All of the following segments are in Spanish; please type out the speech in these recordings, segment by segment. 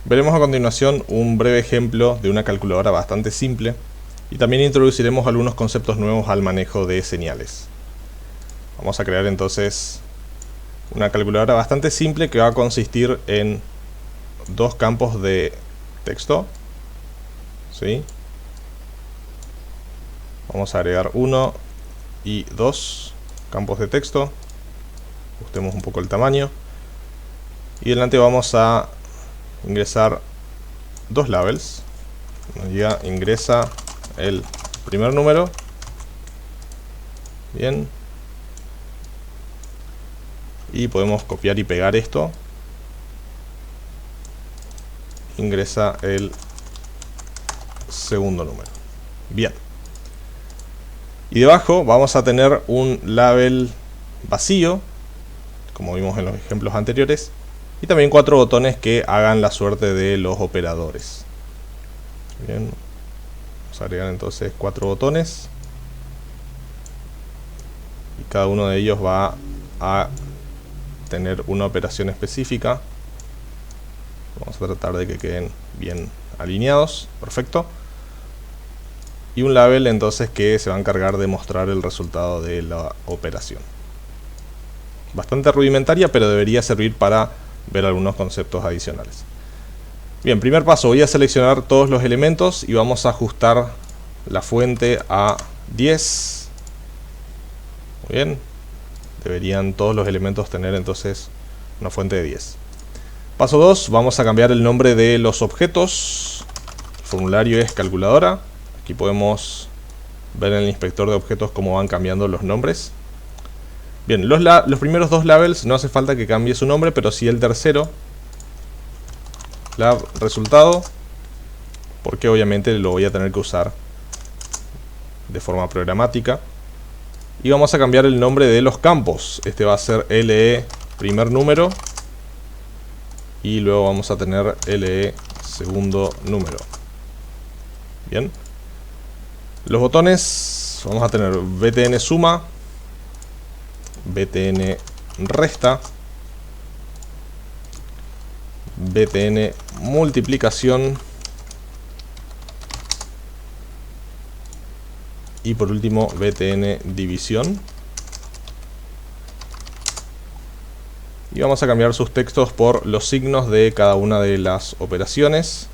Veremos a continuación un breve ejemplo de una calculadora bastante simple y también introduciremos algunos conceptos nuevos al manejo de señales. Vamos a crear entonces una calculadora bastante simple que va a consistir en dos campos de texto. ¿Sí? Vamos a agregar 1 y 2 campos de texto. Ajustemos un poco el tamaño. Y delante vamos a ingresar dos labels. Ya ingresa el primer número. Bien. Y podemos copiar y pegar esto. Ingresa el segundo número. Bien. Y debajo vamos a tener un label vacío, como vimos en los ejemplos anteriores, y también 4 botones que hagan la suerte de los operadores. Bien. Vamos a agregar entonces 4 botones. Y cada uno de ellos va a tener una operación específica. Vamos a tratar de que queden bien alineados. Perfecto. Y un label entonces que se va a encargar de mostrar el resultado de la operación. Bastante rudimentaria, pero debería servir para ver algunos conceptos adicionales. Bien, primer paso, voy a seleccionar todos los elementos y vamos a ajustar la fuente a 10. Muy bien. Deberían todos los elementos tener entonces una fuente de 10. Paso 2, vamos a cambiar el nombre de los objetos. El formulario es calculadora. Aquí podemos ver en el inspector de objetos cómo van cambiando los nombres. Bien, los primeros dos labels no hace falta que cambie su nombre, pero sí el tercero, lab resultado, porque obviamente lo voy a tener que usar de forma programática. Y vamos a cambiar el nombre de los campos. Este va a ser LE primer número y luego vamos a tener LE segundo número. Bien. Los botones, vamos a tener btn suma, btn resta, btn multiplicación y por último btn división. Y vamos a cambiar sus textos por los signos de cada una de las operaciones.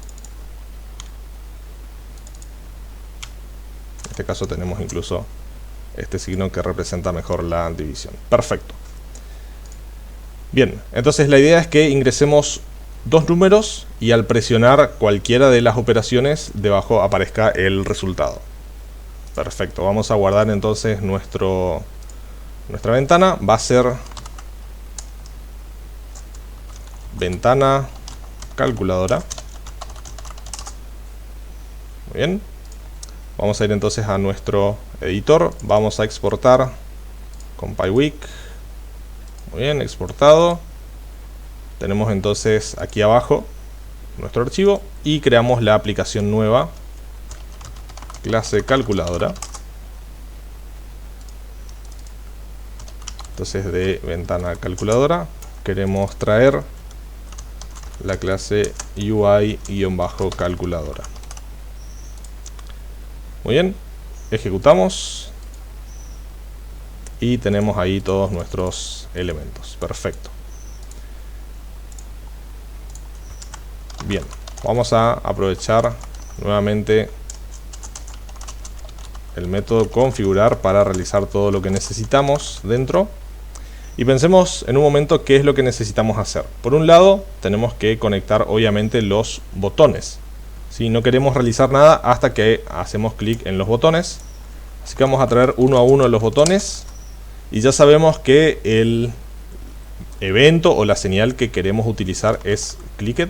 En este caso tenemos incluso este signo que representa mejor la división. Perfecto. Bien, entonces la idea es que ingresemos dos números y al presionar cualquiera de las operaciones debajo aparezca el resultado. Perfecto, vamos a guardar entonces nuestra ventana. Va a ser ventana calculadora. Muy bien. Vamos a ir entonces a nuestro editor. Vamos a exportar con PyWeek. Muy bien, exportado. Tenemos entonces aquí abajo nuestro archivo y creamos la aplicación nueva, clase calculadora. Entonces de ventana calculadora queremos traer la clase UI-calculadora. Muy bien, ejecutamos y tenemos ahí todos nuestros elementos. Perfecto. Bien, vamos a aprovechar nuevamente el método configurar para realizar todo lo que necesitamos dentro. Y pensemos en un momento qué es lo que necesitamos hacer. Por un lado, tenemos que conectar obviamente los botones. ¿Sí? No queremos realizar nada hasta que hacemos clic en los botones. Así que vamos a traer uno a uno los botones. Y ya sabemos que el evento o la señal que queremos utilizar es clicked.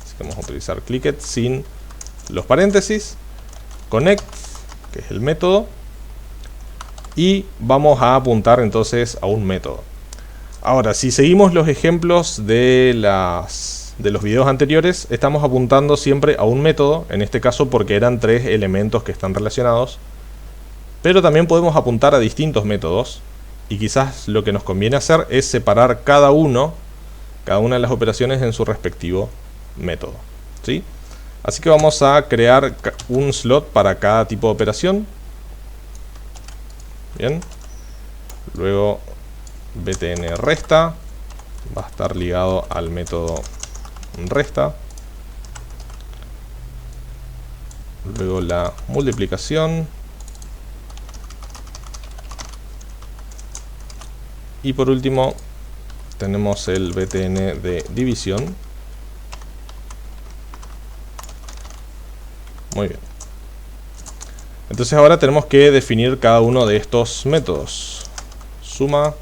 Así que vamos a utilizar clicked sin los paréntesis. Connect, que es el método. Y vamos a apuntar entonces a un método. Ahora, si seguimos los ejemplos de los videos anteriores, estamos apuntando siempre a un método, en este caso porque eran 3 elementos que están relacionados. Pero también podemos apuntar a distintos métodos. Y quizás lo que nos conviene hacer es separar cada una de las operaciones en su respectivo método, ¿sí? Así que vamos a crear un slot para cada tipo de operación. Bien. Luego btn resta va a estar ligado al método resta. Luego la multiplicación. Y por último tenemos el btn de división. Muy bien. Entonces ahora tenemos que definir cada uno de estos métodos. Suma.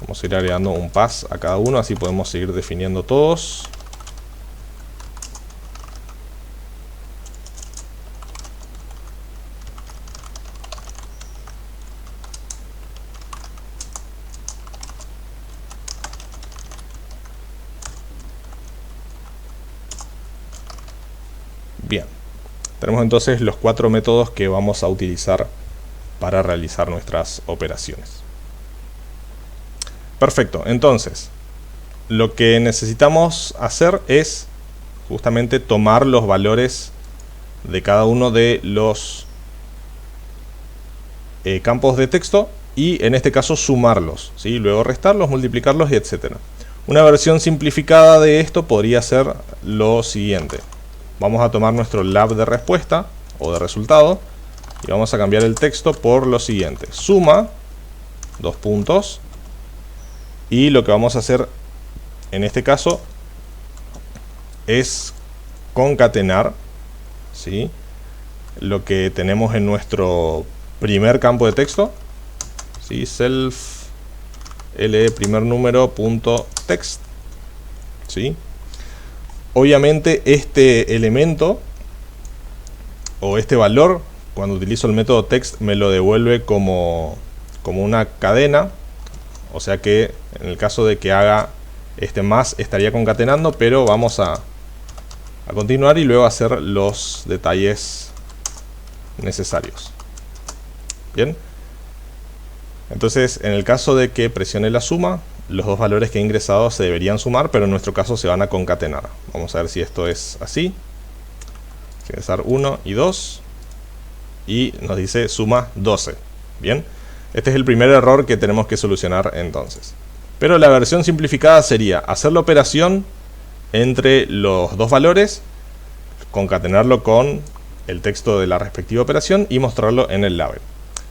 Vamos a ir agregando un pass a cada uno, así podemos seguir definiendo todos. Bien, tenemos entonces los 4 métodos que vamos a utilizar para realizar nuestras operaciones. Perfecto, entonces lo que necesitamos hacer es justamente tomar los valores de cada uno de los campos de texto y en este caso sumarlos, ¿sí? Luego restarlos, multiplicarlos y etcétera. Una versión simplificada de esto podría ser lo siguiente. Vamos a tomar nuestro lab de respuesta o de resultado y vamos a cambiar el texto por lo siguiente: suma, dos puntos, y lo que vamos a hacer en este caso es concatenar, ¿sí?, lo que tenemos en nuestro primer campo de texto, ¿sí?, self le primer número punto text, ¿sí? Obviamente este elemento o este valor, cuando utilizo el método text, me lo devuelve como una cadena. O sea que en el caso de que haga este más, estaría concatenando, pero vamos a continuar y luego hacer los detalles necesarios. Bien. Entonces, en el caso de que presione la suma, los dos valores que he ingresado se deberían sumar, pero en nuestro caso se van a concatenar. Vamos a ver si esto es así. Ingresar 1 y 2 y nos dice suma 12. Bien, este es el primer error que tenemos que solucionar entonces. Pero la versión simplificada sería hacer la operación entre los dos valores, concatenarlo con el texto de la respectiva operación y mostrarlo en el label.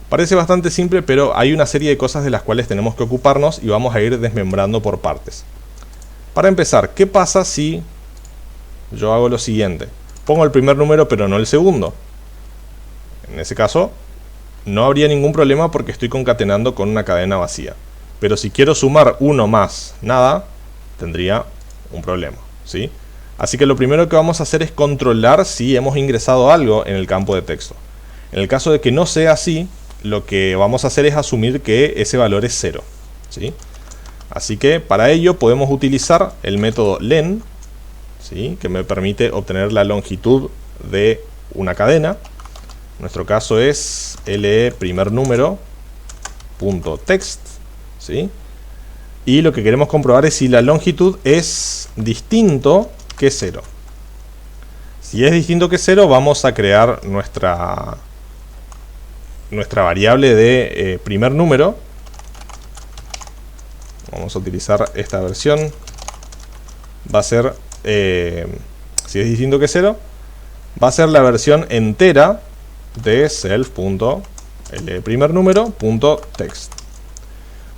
Parece bastante simple, pero hay una serie de cosas de las cuales tenemos que ocuparnos y vamos a ir desmembrando por partes. Para empezar, ¿qué pasa si yo hago lo siguiente? Pongo el primer número pero no el segundo. En ese caso no habría ningún problema porque estoy concatenando con una cadena vacía. Pero si quiero sumar uno más nada, tendría un problema, ¿sí? Así que lo primero que vamos a hacer es controlar si hemos ingresado algo en el campo de texto. En el caso de que no sea así, lo que vamos a hacer es asumir que ese valor es 0, ¿sí? Así que para ello podemos utilizar el método len, ¿sí?, que me permite obtener la longitud de una cadena. En nuestro caso es le primer número punto text, ¿sí? Y lo que queremos comprobar es si la longitud es distinto que 0. Si es distinto que 0, vamos a crear nuestra variable de primer número. Vamos a utilizar esta versión. Va a ser, si es distinto que 0, va a ser la versión entera de self.leprimer-número.text.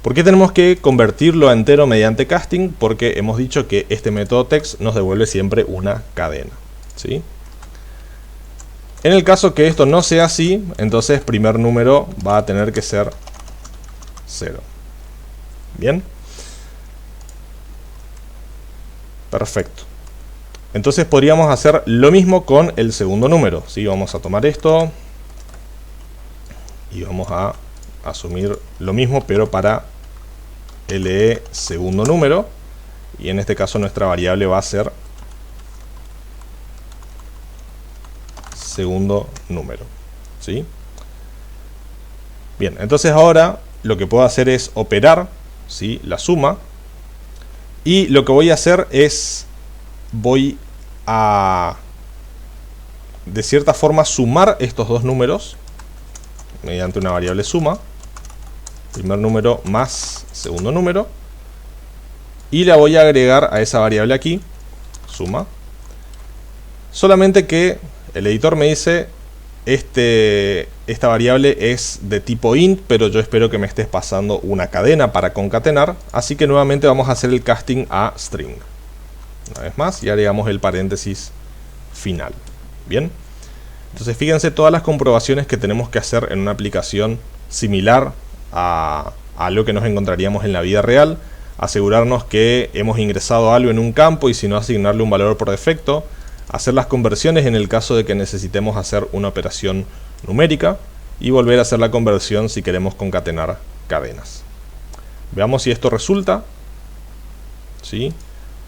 ¿Por qué tenemos que convertirlo a entero mediante casting? Porque hemos dicho que este método text nos devuelve siempre una cadena, ¿sí? En el caso que esto no sea así, entonces primer número va a tener que ser 0. Bien. Perfecto. Entonces podríamos hacer lo mismo con el segundo número, ¿sí? Vamos a tomar esto y vamos a asumir lo mismo, pero para le segundo número. Y en este caso nuestra variable va a ser segundo número, ¿sí? Bien, entonces ahora lo que puedo hacer es operar, ¿sí?, la suma, Y lo que voy a hacer es, voy a, de cierta forma, sumar estos dos números mediante una variable suma. Primer número más segundo número. Y la voy a agregar a esa variable aquí, suma. Solamente que el editor me dice, esta variable es de tipo int, pero yo espero que me estés pasando una cadena para concatenar. Así que nuevamente vamos a hacer el casting a string. Una vez más, y agregamos el paréntesis final. Bien. Entonces fíjense todas las comprobaciones que tenemos que hacer en una aplicación similar a lo que nos encontraríamos en la vida real. Asegurarnos que hemos ingresado algo en un campo y si no, asignarle un valor por defecto. Hacer las conversiones en el caso de que necesitemos hacer una operación numérica. Y volver a hacer la conversión si queremos concatenar cadenas. Veamos si esto resulta. ¿Sí?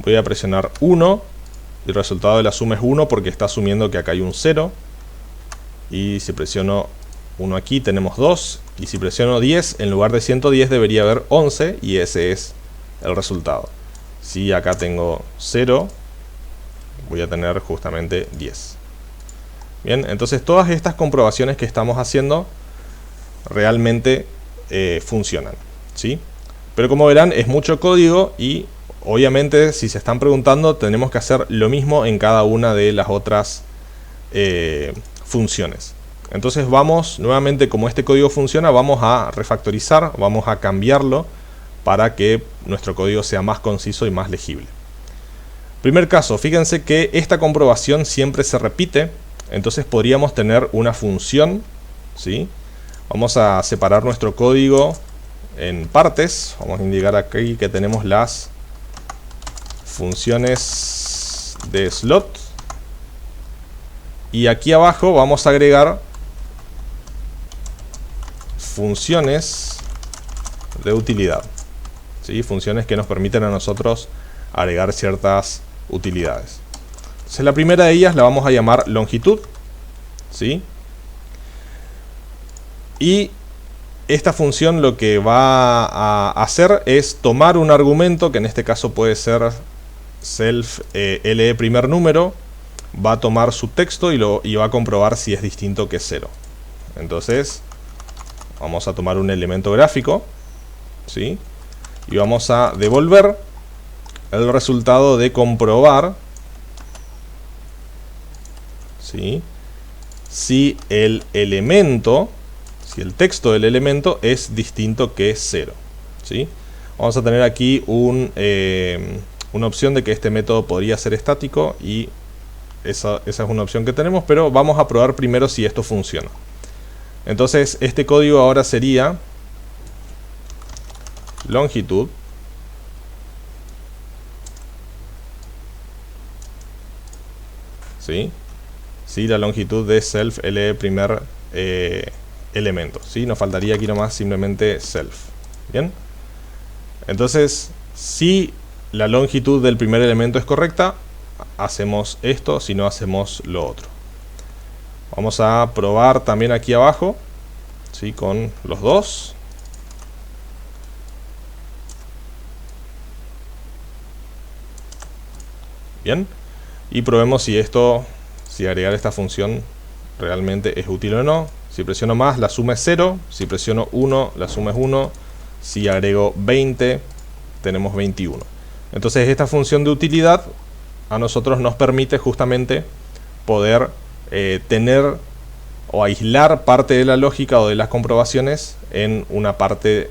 Voy a presionar 1. Y el resultado de la suma es 1 porque está asumiendo que acá hay un 0. Y si presiono 1 aquí tenemos 2. Y si presiono 10, en lugar de 110 debería haber 11. Y ese es el resultado. Si acá tengo 0, voy a tener justamente 10. Bien, entonces todas estas comprobaciones que estamos haciendo realmente funcionan, ¿sí? Pero como verán, es mucho código y obviamente si se están preguntando, tenemos que hacer lo mismo en cada una de las otras funciones. Entonces vamos, nuevamente, como este código funciona, vamos a refactorizar, vamos a cambiarlo para que nuestro código sea más conciso y más legible. Primer caso, fíjense que esta comprobación siempre se repite, entonces podríamos tener una función, ¿sí? Vamos a separar nuestro código en partes, vamos a indicar aquí que tenemos las funciones de slot y aquí abajo vamos a agregar funciones de utilidad, ¿sí? Funciones que nos permiten a nosotros agregar ciertas utilidades. Entonces la primera de ellas la vamos a llamar longitud, ¿sí? Y esta función lo que va a hacer es tomar un argumento, que en este caso puede ser self le primer número, va a tomar su texto y va a comprobar si es distinto que 0. Entonces vamos a tomar un elemento gráfico, ¿sí? Y vamos a devolver el resultado de comprobar, ¿sí? Si el elemento, si el texto del elemento es distinto que 0, ¿sí? Vamos a tener aquí una opción de que este método podría ser estático y esa es una opción que tenemos, pero vamos a probar primero si esto funciona. Entonces este código ahora sería longitud, ¿sí? Sí, la longitud de self le primer elemento, ¿sí? Nos faltaría aquí nomás simplemente self. Bien, entonces si la longitud del primer elemento es correcta, hacemos esto, si no hacemos lo otro. Vamos a probar también aquí abajo, ¿sí? Con los dos. Bien, y probemos si si agregar esta función realmente es útil o no. Si presiono más, la suma es 0. Si presiono 1, la suma es 1. Si agrego 20, tenemos 21. Entonces esta función de utilidad a nosotros nos permite justamente poder tener o aislar parte de la lógica o de las comprobaciones en una parte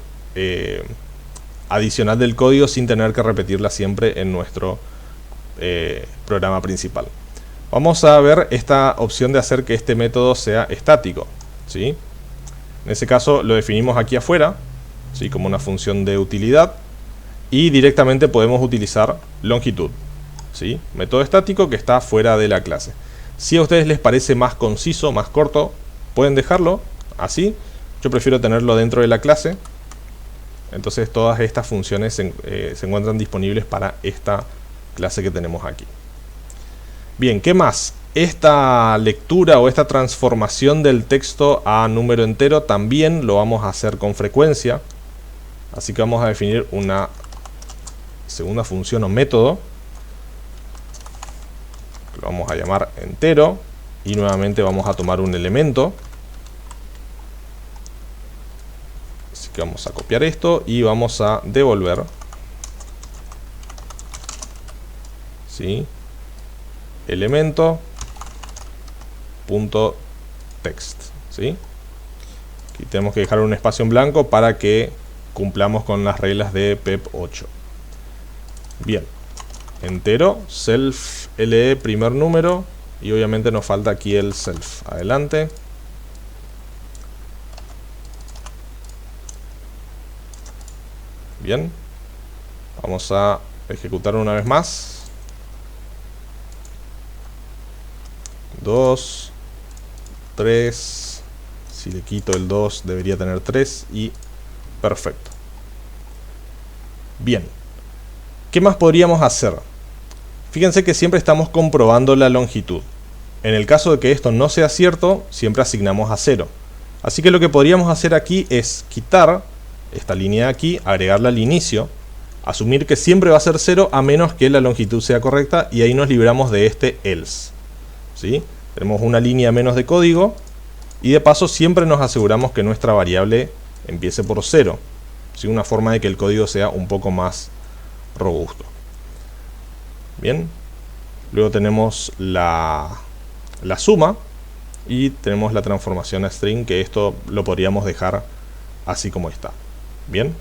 adicional del código sin tener que repetirla siempre en nuestro programa principal. Vamos a ver esta opción de hacer que este método sea estático, ¿sí? En ese caso lo definimos aquí afuera, ¿sí? Como una función de utilidad y directamente podemos utilizar longitud, ¿sí? Método estático que está fuera de la clase. Si a ustedes les parece más conciso, más corto, pueden dejarlo así. Yo prefiero tenerlo dentro de la clase. Entonces todas estas funciones se encuentran disponibles para esta clase que tenemos aquí. Bien, ¿qué más? Esta lectura o esta transformación del texto a número entero también lo vamos a hacer con frecuencia. Así que vamos a definir una segunda función o método, que lo vamos a llamar entero, y nuevamente vamos a tomar un elemento. Así que vamos a copiar esto y vamos a devolver, ¿sí?, elemento punto text, ¿sí? Aquí tenemos que dejar un espacio en blanco para que cumplamos con las reglas de PEP 8. Bien, entero, self LE primer número, y obviamente nos falta aquí el self. Adelante. Bien, vamos a ejecutar una vez más. 2, 3, si le quito el 2 debería tener 3 y perfecto. Bien, ¿qué más podríamos hacer? Fíjense que siempre estamos comprobando la longitud. En el caso de que esto no sea cierto, siempre asignamos a 0. Así que lo que podríamos hacer aquí es quitar esta línea de aquí, agregarla al inicio, asumir que siempre va a ser 0 a menos que la longitud sea correcta, y ahí nos libramos de este else, ¿sí? Tenemos una línea menos de código y de paso siempre nos aseguramos que nuestra variable empiece por 0, ¿sí? Una forma de que el código sea un poco más robusto. Bien, luego tenemos la suma y tenemos la transformación a string, que esto lo podríamos dejar así como está. Bien,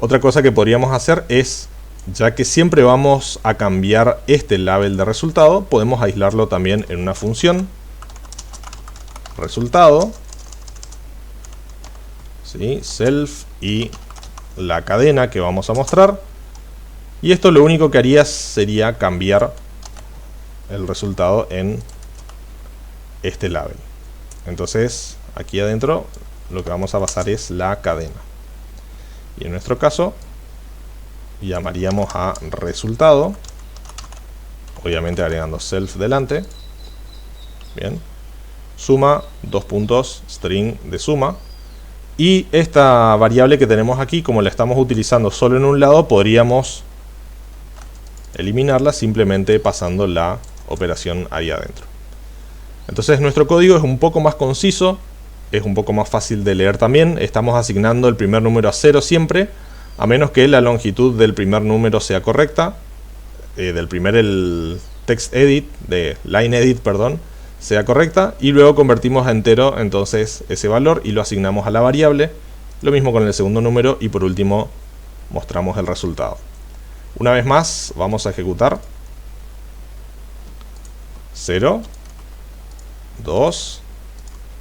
otra cosa que podríamos hacer es, ya que siempre vamos a cambiar este label de resultado, podemos aislarlo también en una función resultado, ¿sí?, self y la cadena que vamos a mostrar, y esto lo único que haría sería cambiar el resultado en este label. Entonces aquí adentro lo que vamos a pasar es la cadena, y en nuestro caso llamaríamos a resultado, obviamente agregando self delante. Bien, suma, dos puntos, string de suma, y esta variable que tenemos aquí, como la estamos utilizando solo en un lado, podríamos eliminarla simplemente pasando la operación ahí adentro. Entonces nuestro código es un poco más conciso, es un poco más fácil de leer también. Estamos asignando el primer número a 0 siempre, a menos que la longitud del primer número sea correcta, el text edit, de line edit, perdón, sea correcta, y luego convertimos a entero entonces ese valor y lo asignamos a la variable. Lo mismo con el segundo número, y por último mostramos el resultado. Una vez más vamos a ejecutar 0, 2,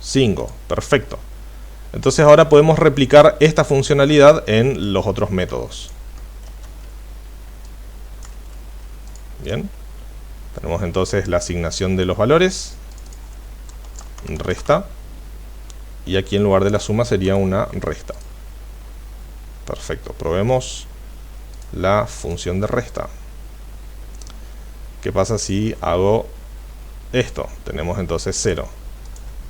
5, perfecto. Entonces ahora podemos replicar esta funcionalidad en los otros métodos. Bien, tenemos entonces la asignación de los valores, resta, y aquí en lugar de la suma sería una resta. Perfecto, probemos la función de resta. ¿Qué pasa si hago esto? Tenemos entonces 0.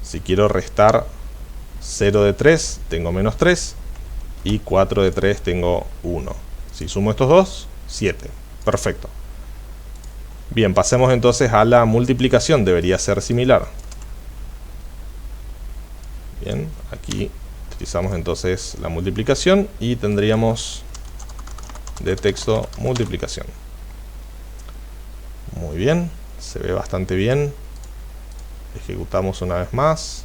Si quiero restar 0 de 3, tengo menos 3, y 4 de 3 tengo 1. Si sumo estos dos, 7. Perfecto. Bien, pasemos entonces a la multiplicación. Debería ser similar. Bien, aquí utilizamos entonces la multiplicación y tendríamos de texto multiplicación. Muy bien, se ve bastante bien. Ejecutamos una vez más.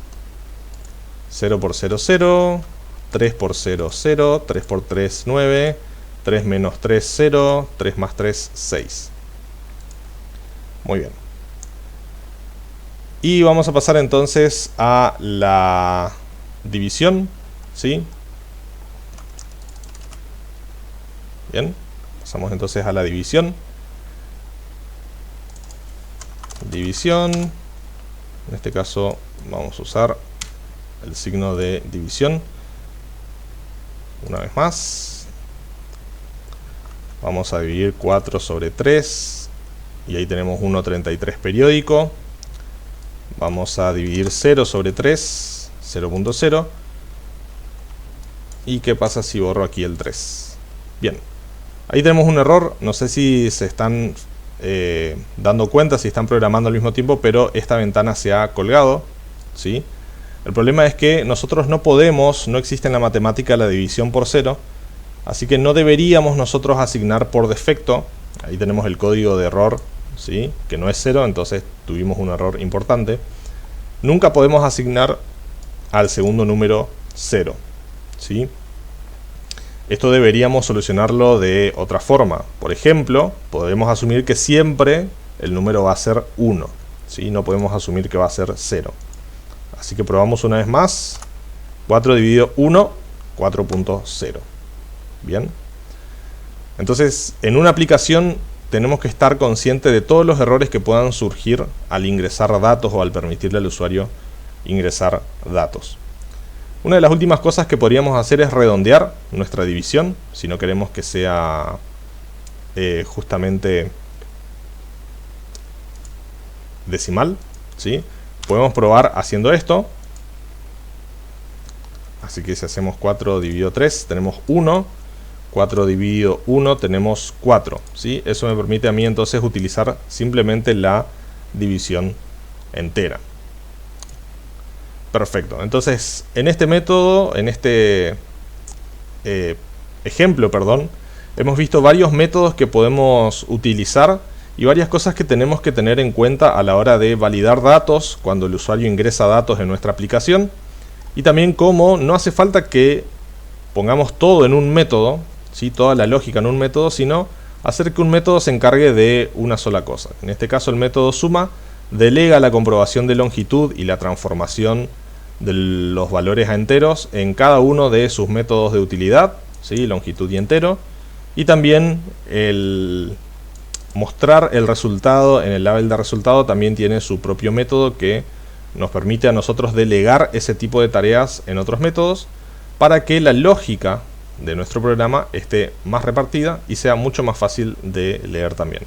0 por 0, 0, 3 por 0, 0, 3 por 3, 9, 3 menos 3, 0, 3 más 3, 6. Muy bien. Y vamos a pasar entonces a la división, ¿sí? Bien, pasamos entonces a la división. División, en este caso vamos a usar el signo de división. Una vez más vamos a dividir 4 sobre 3 y ahí tenemos 1,33 periódico. Vamos a dividir 0 sobre 3, 0.0. ¿Y qué pasa si borro aquí el 3? Bien, Ahí tenemos un error, no sé si se están dando cuenta, si están programando al mismo tiempo, pero esta ventana se ha colgado, ¿sí? El problema es que nosotros no podemos, no existe en la matemática la división por 0, así que no deberíamos nosotros asignar por defecto. Ahí tenemos el código de error, ¿sí? Que no es 0, entonces tuvimos un error importante. Nunca podemos asignar al segundo número 0, ¿sí? Esto deberíamos solucionarlo de otra forma. Por ejemplo, podemos asumir que siempre el número va a ser 1, ¿sí? No podemos asumir que va a ser 0. Así que probamos una vez más. 4 dividido 1, 4.0. Bien. Entonces, en una aplicación tenemos que estar conscientes de todos los errores que puedan surgir al ingresar datos o al permitirle al usuario ingresar datos. Una de las últimas cosas que podríamos hacer es redondear nuestra división, si no queremos que sea justamente decimal, ¿sí? Podemos probar haciendo esto. Así que si hacemos 4 dividido 3, tenemos 1. 4 dividido 1, tenemos 4, ¿sí? Eso me permite a mí entonces utilizar simplemente la división entera. Perfecto. Entonces, en este método, en este ejemplo, perdón, hemos visto varios métodos que podemos utilizar y varias cosas que tenemos que tener en cuenta a la hora de validar datos cuando el usuario ingresa datos en nuestra aplicación, y también cómo no hace falta que pongamos todo en un método, ¿sí? Toda la lógica en un método, sino hacer que un método se encargue de una sola cosa. En este caso, el método suma delega la comprobación de longitud y la transformación de los valores a enteros en cada uno de sus métodos de utilidad, ¿sí? Longitud y entero, y también el mostrar el resultado en el label de resultado también tiene su propio método que nos permite a nosotros delegar ese tipo de tareas en otros métodos para que la lógica de nuestro programa esté más repartida y sea mucho más fácil de leer también.